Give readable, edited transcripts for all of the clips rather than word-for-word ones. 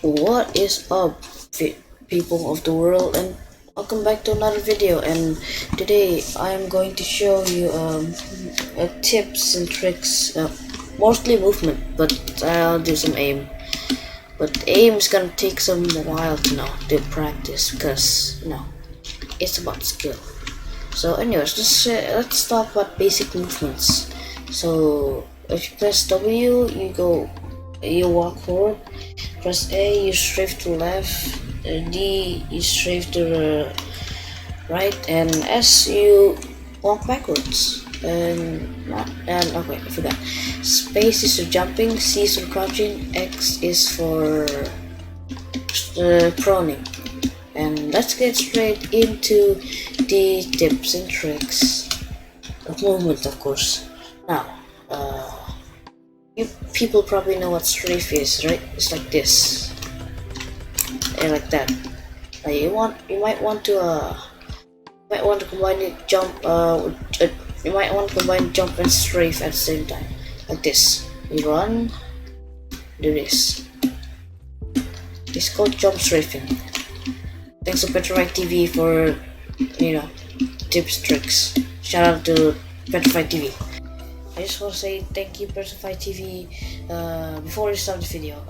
What is up, people of the world, and welcome back to another video. And today I am going to show you tips and tricks, mostly movement, but I'll do some aim. But aim is gonna take some while to practice, because it's about skill. So anyways, let's talk about basic movements. So if you press W, you walk forward. Press A, you strafe to the left. D, you strafe to the right, and S, you walk backwards. And okay, I forgot. Space is for jumping, C is for crouching, X is for proning. And let's get straight into the tips and tricks of movement, of course. Now, you people probably know what strafe is, right? It's like this, and like that. You might want to combine it, you might want to combine jump and strafe at the same time, like this. You run, do this. It's called jump strafing. Thanks to Petrified TV for tips, tricks. Shout out to Petrified TV. I just want to say thank you, Petrified TV. Before we start the video,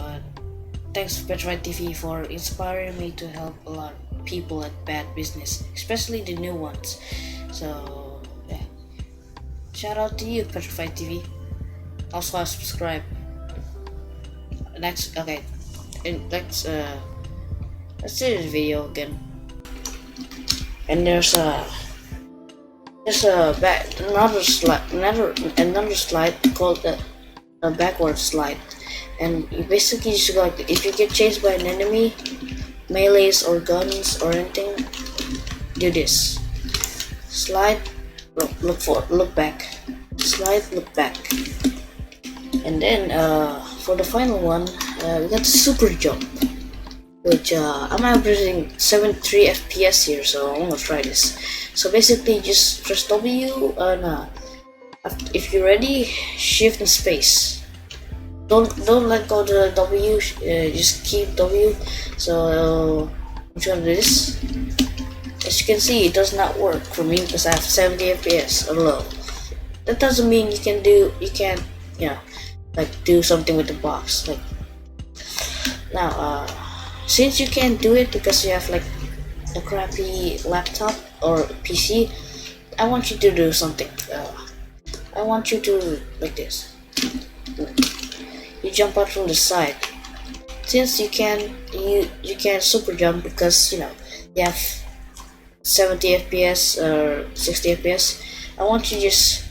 thanks to Petrified TV for inspiring me to help a lot of people at Bad Business, especially the new ones. So yeah, shout out to you, Petrified TV. Also, subscribe. Let's do this video again. And there's another slide called a backward slide, and you basically just go like, if you get chased by an enemy, melees or guns or anything, do this. Slide, look forward, look back. Slide, look back. And then for the final one, we got the super jump, which I'm averaging 73 FPS here, so I'm gonna try this. So basically, just press W, and if you're ready, shift and space. Don't let go the W. Just keep W. So I'm trying to do this. As you can see, it does not work for me because I have 70 FPS or low. That doesn't mean you can't do something with the box. Like now, since you can't do it because you have like a crappy laptop or PC, I want you to do something. I want you to like this. You jump out from the side. Since you can super jump because you have 70 FPS or 60 FPS. I want you to just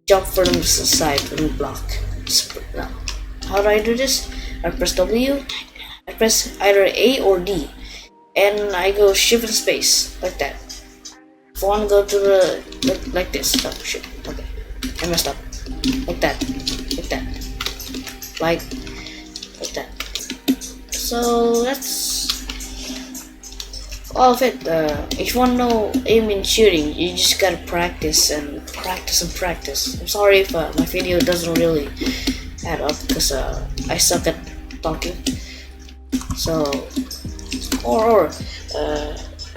jump from the side from the block. Now, how do I do this? I press W. I press either A or D, and I go shift and space like that. If I want to go to the like this. Oh shit! Okay, I messed up. Like that, like that. So that's all of it. If you want to know aiming and shooting, you just gotta practice and practice and practice. I'm sorry if my video doesn't really add up because I suck at talking. So,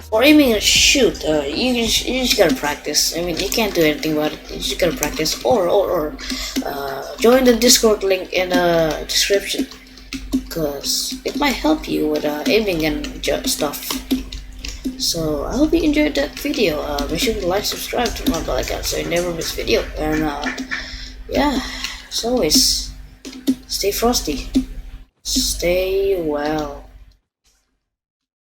for aiming and shoot, you just gotta practice. I mean, you can't do anything about it. You just gotta practice. Or join the Discord link in the description, because it might help you with aiming and stuff. So I hope you enjoyed that video. Make sure to like, subscribe, turn on the bell icon so you never miss video. And yeah, as always, stay frosty, stay well.